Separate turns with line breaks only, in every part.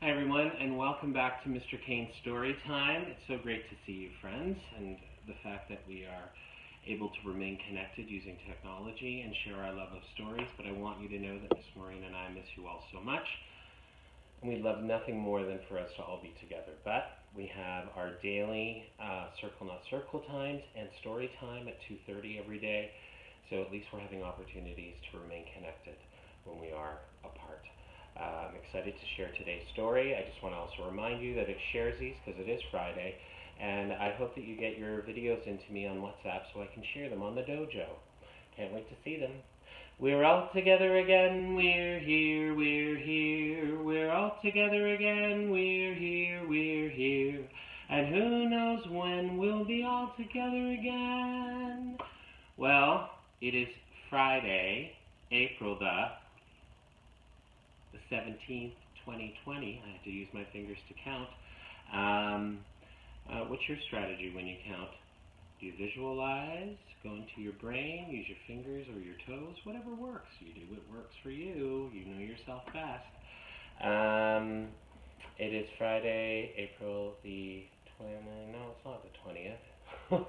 Hi everyone, and welcome back to Mr. Kane's Storytime. It's so great to see you, friends, and the fact that we are able to remain connected using technology and share our love of stories. But I want you to know that Miss Maureen and I miss you all so much, and we'd love nothing more than for us to all be together. But we have our daily Circle Not Circle times and story time at 2:30 every day, so at least we're having opportunities to remain connected when we are apart. I'm excited to share today's story. I just want to also remind you that it's Sharesies because it is Friday, and I hope that you get your videos into me on WhatsApp so I can share them on the dojo. Can't wait to see them. We're all together again, we're here, we're here. We're all together again, we're here, we're here. And who knows when we'll be all together again. Well, it is Friday, April the 17th, 2020. I have to use my fingers to count. What's your strategy when you count? Do you visualize? Go into your brain? Use your fingers or your toes? Whatever works. You do what works for you. You know yourself best. It is Friday, April the 29th. No, it's not the 20th.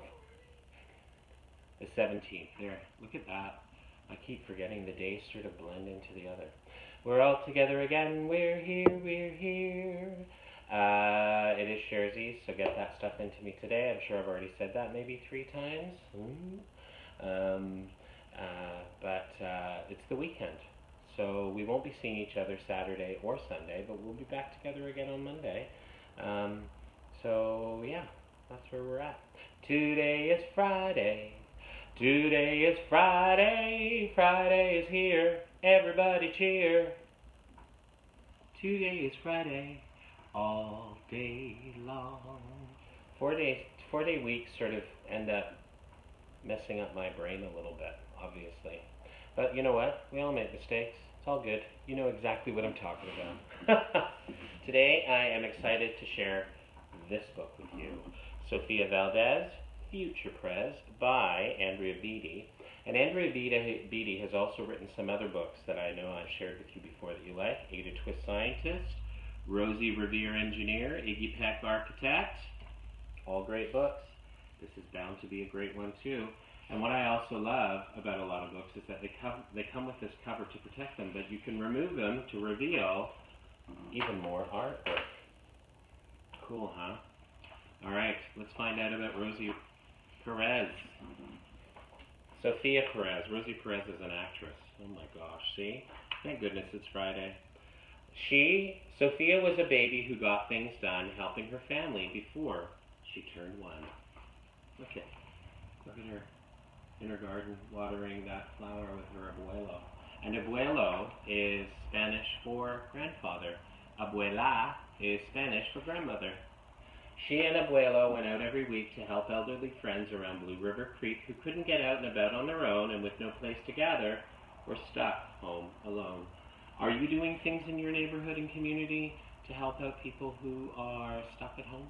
The 17th. There. Look at that. I keep forgetting the days sort of blend into the other. We're all together again, we're here, we're here. It is Sharesies, so get that stuff into me today. I'm sure I've already said that maybe 3 times. But it's the weekend, so we won't be seeing each other Saturday or Sunday, but we'll be back together again on Monday. So yeah, that's where we're at. Today is Friday. Today is Friday, Friday is here, everybody cheer. Today is Friday, all day long. 4-day weeks sort of end up messing up my brain a little bit, obviously. But you know what? We all make mistakes. It's all good. You know exactly what I'm talking about. Today I am excited to share this book with you. Sofia Valdez, Future Prez by Andrea Beattie. And Andrea Beattie has also written some other books that I know I've shared with you before that you like. Ada Twist Scientist, Rosie Revere Engineer, Iggy Peck Architect. All great books. This is bound to be a great one too. And what I also love about a lot of books is that they come with this cover to protect them, but you can remove them to reveal even more artwork. Cool, huh? All right, let's find out about Rosie Perez. Sofia Perez. Rosie Perez is an actress. Oh my gosh, see? Thank goodness it's Friday. Sofia was a baby who got things done helping her family before she turned 1. Look at her in her garden watering that flower with her abuelo. And abuelo is Spanish for grandfather. Abuela is Spanish for grandmother. She and Abuelo went out every week to help elderly friends around Blue River Creek who couldn't get out and about on their own and with no place to gather were stuck home alone. Are you doing things in your neighborhood and community to help out people who are stuck at home?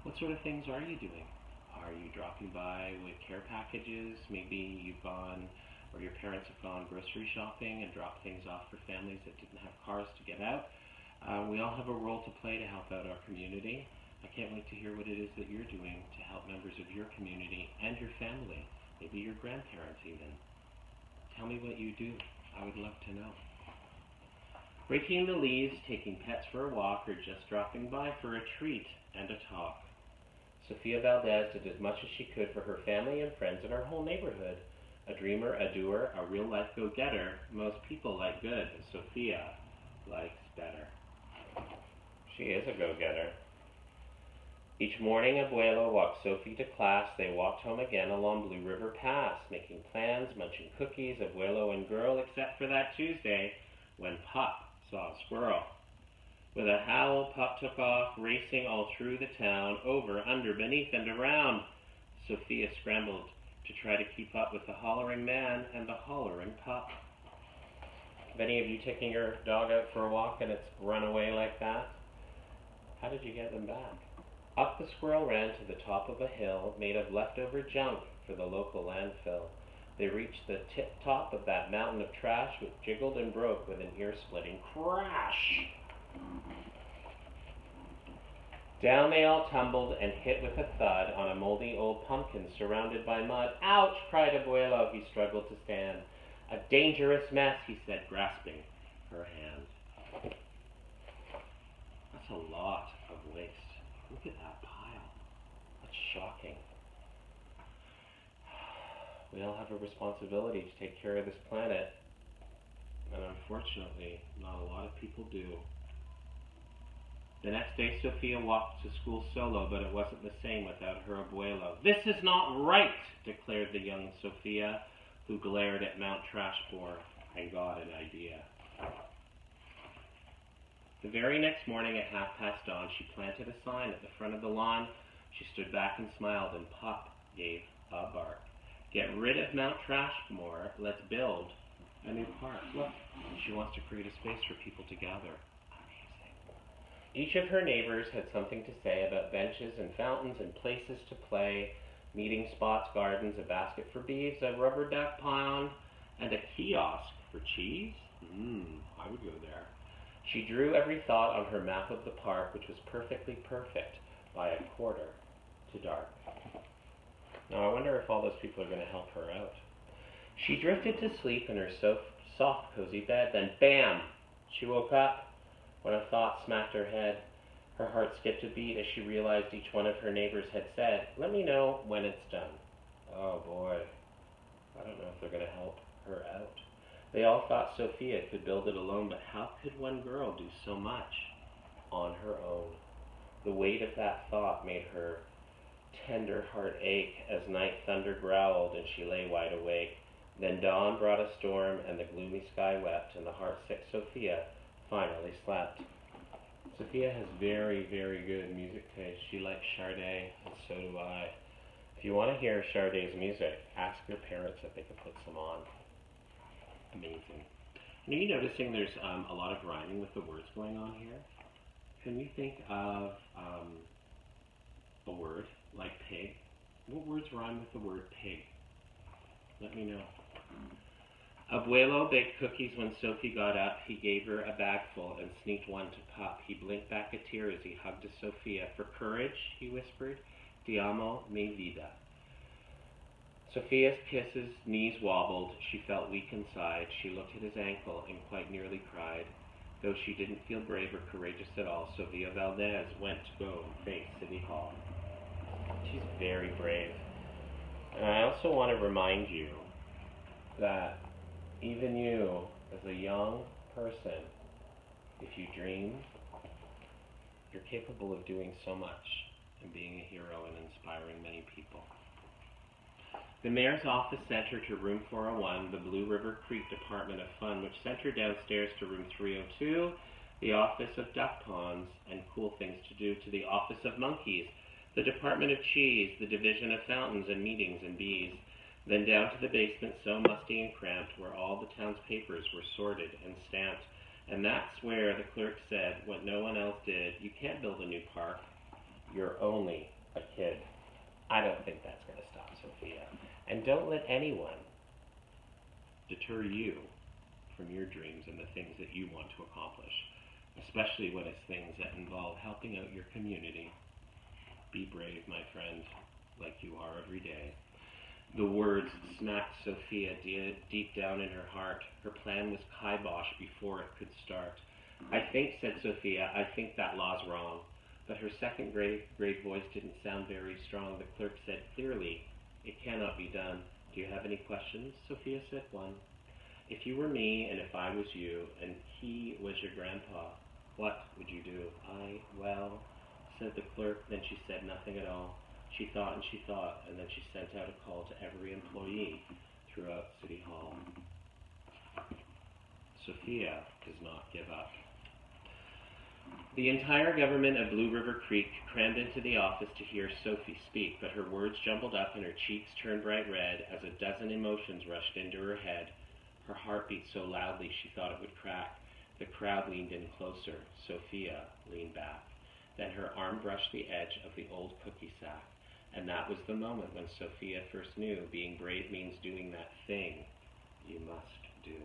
What sort of things are you doing? Are you dropping by with care packages? Maybe you've gone, or your parents have gone grocery shopping and dropped things off for families that didn't have cars to get out. We all have a role to play to help out our community. I can't wait to hear what it is that you're doing to help members of your community and your family, maybe your grandparents even. Tell me what you do. I would love to know. Raking the leaves, taking pets for a walk, or just dropping by for a treat and a talk. Sofia Valdez did as much as she could for her family and friends in her whole neighborhood. A dreamer, a doer, a real-life go-getter. Most people like good. Sofia likes better. She is a go-getter. Each morning, Abuelo walked Sophie to class. They walked home again along Blue River Pass, making plans, munching cookies, Abuelo and girl, except for that Tuesday when Pop saw a squirrel. With a howl, Pop took off, racing all through the town, over, under, beneath, and around. Sophia scrambled to try to keep up with the hollering man and the hollering Pop. Have any of you taken your dog out for a walk and it's run away like that? How did you get them back? Up the squirrel ran to the top of a hill made of leftover junk for the local landfill. They reached the tip-top of that mountain of trash, which jiggled and broke with an ear-splitting crash. Down they all tumbled and hit with a thud on a moldy old pumpkin surrounded by mud. Ouch, cried Abuelo. He struggled to stand. A dangerous mess, he said, grasping her hand. That's a lot of waste. Look at that pile. That's shocking. We all have a responsibility to take care of this planet. And unfortunately, not a lot of people do. The next day, Sophia walked to school solo, but it wasn't the same without her abuelo. This is not right, declared the young Sophia, who glared at Mount Trashmore and got an idea. The very next morning at dawn, she planted a sign at the front of the lawn. She stood back and smiled, and Pop gave a bark. Get rid of Mount Trashmore. Let's build a new park. Look, she wants to create a space for people to gather. Amazing. Each of her neighbors had something to say about benches and fountains and places to play, meeting spots, gardens, a basket for bees, a rubber duck pond, and a kiosk for cheese. I would go there. She drew every thought on her map of the park, which was perfectly perfect by a quarter to dark. Now I wonder if all those people are going to help her out. She drifted to sleep in her soft, cozy bed. Then, bam! She woke up when a thought smacked her head. Her heart skipped a beat as she realized each one of her neighbors had said, "Let me know when it's done." Oh boy, I don't know if they're going to help her out. They all thought Sophia could build it alone, but how could one girl do so much on her own? The weight of that thought made her tender heart ache as night thunder growled and she lay wide awake. Then dawn brought a storm and the gloomy sky wept, and the heart-sick Sophia finally slept. Sophia has very, very good music taste. She likes Sade, and so do I. If you want to hear Sade's music, ask your parents if they can put some on. Amazing. Are you noticing there's a lot of rhyming with the words going on here? Can you think of a word like pig? What words rhyme with the word pig? Let me know. Abuelo baked cookies when Sophie got up. He gave her a bagful and sneaked one to Pop. He blinked back a tear as he hugged Sophia. For courage, he whispered, "Te amo, mi vida." Sophia's kisses, knees wobbled. She felt weak inside. She looked at his ankle and quite nearly cried. Though she didn't feel brave or courageous at all, Sofia Valdez went to go and face City Hall. She's very brave. And I also want to remind you that even you, as a young person, if you dream, you're capable of doing so much and being a hero and inspiring many people. The mayor's office sent her to room 401, the Blue River Creek Department of Fun, which sent her downstairs to room 302, the office of duck ponds and cool things to do, to the office of monkeys, the Department of Cheese, the Division of Fountains and Meetings and Bees, then down to the basement so musty and cramped where all the town's papers were sorted and stamped. And that's where the clerk said what no one else did: you can't build a new park. You're only a kid. I don't think that's going to stop Sophia. And don't let anyone deter you from your dreams and the things that you want to accomplish, especially when it's things that involve helping out your community. Be brave, my friend, like you are every day. The words smacked Sophia deep down in her heart. Her plan was kibosh before it could start. "I think," said Sophia, "I think that law's wrong." But her second grade voice didn't sound very strong. The clerk said clearly, "It cannot be done. Do you have any questions?" Sophia said one. "If you were me and if I was you and he was your grandpa, what would you do?" Well, said the clerk. Then she said nothing at all. She thought, and then she sent out a call to every employee throughout City Hall. Sophia does not give up. The entire government of Blue River Creek crammed into the office to hear Sophie speak, but her words jumbled up and her cheeks turned bright red as a dozen emotions rushed into her head. Her heart beat so loudly she thought it would crack. The crowd leaned in closer. Sophia leaned back. Then her arm brushed the edge of the old cookie sack. And that was the moment when Sophia first knew being brave means doing that thing you must do.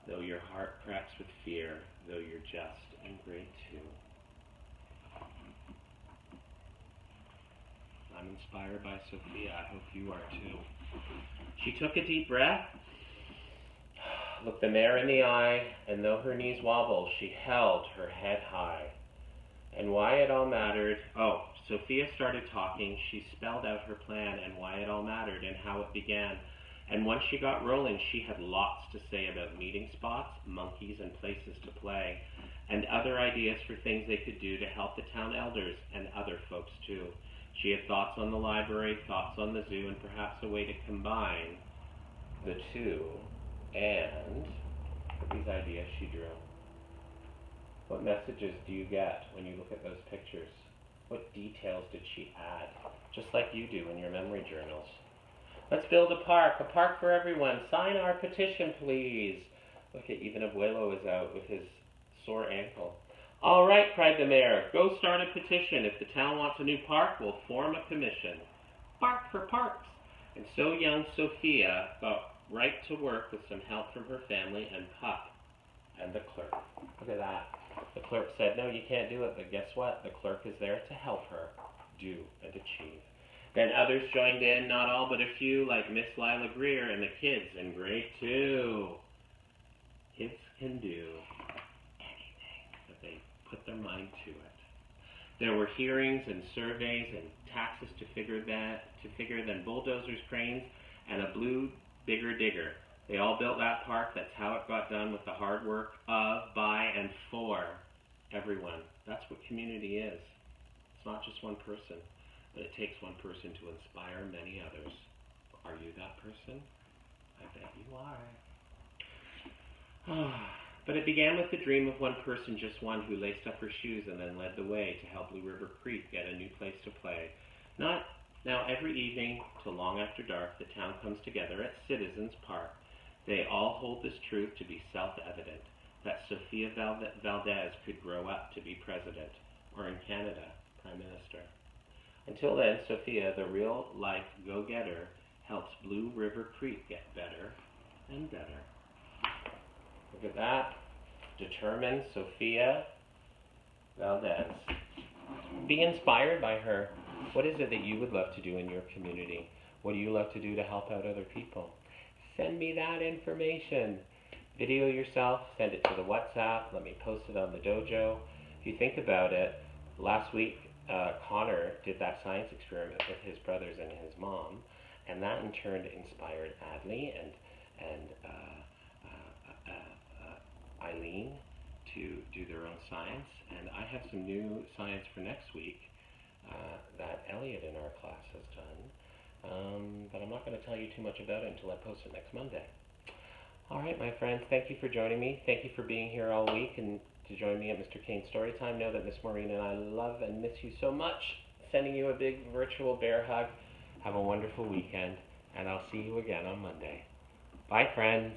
Though your heart cracks with fear, though you're just in grade 2, I'm inspired by Sophia. I hope you are too. She took a deep breath, looked the mayor in the eye, and though her knees wobbled, she held her head high. And why it all mattered. Oh, Sophia started talking. She spelled out her plan and why it all mattered and how it began. And once she got rolling, she had lots to say about meeting spots, monkeys, and places to play, and other ideas for things they could do to help the town elders and other folks too. She had thoughts on the library, thoughts on the zoo, and perhaps a way to combine the two. And with these ideas she drew. What messages do you get when you look at those pictures? What details did she add? Just like you do in your memory journals. Let's build a park for everyone. Sign our petition, please. Look at, even Abuelo is out with his sore ankle. All right, cried the mayor, go start a petition. If the town wants a new park, we'll form a commission. Bark for parks. And so young Sophia got right to work with some help from her family and Puck and the clerk. Look at that. The clerk said, no, you can't do it, but guess what? The clerk is there to help her do and achieve. Then others joined in, not all but a few, like Miss Lila Greer and the kids in grade 2. Kids can do anything if they put their mind to it. There were hearings and surveys and taxes to figure, then bulldozers, cranes, and a blue bigger digger. They all built that park. That's how it got done, with the hard work of, by, and for everyone. That's what community is. It's not just one person, but it takes one person to inspire many others. Are you that person? I bet you are. But it began with the dream of one person, just one, who laced up her shoes and then led the way to help Blue River Creek get a new place to play. Now every evening till long after dark, the town comes together at Citizens Park. They all hold this truth to be self-evident, that Sophia Valdez could grow up to be president, or in Canada, prime minister. Until then, Sophia, the real-life go-getter, helps Blue River Creek get better and better. Look at that. Determined Sophia Valdez. Be inspired by her. What is it that you would love to do in your community? What do you love to do to help out other people? Send me that information. Video yourself, send it to the WhatsApp, let me post it on the dojo. If you think about it, last week Connor did that science experiment with his brothers and his mom, and that in turn inspired Adley and Eileen to do their own science. And I have some new science for next week that Elliot in our class has done, but I'm not going to tell you too much about it until I post it next Monday. All right, my friends, thank you for joining me. Thank you for being here all week and to join me at Mr. Kane's Storytime. Know that Miss Maureen and I love and miss you so much. Sending you a big virtual bear hug. Have a wonderful weekend, and I'll see you again on Monday. Bye, friends.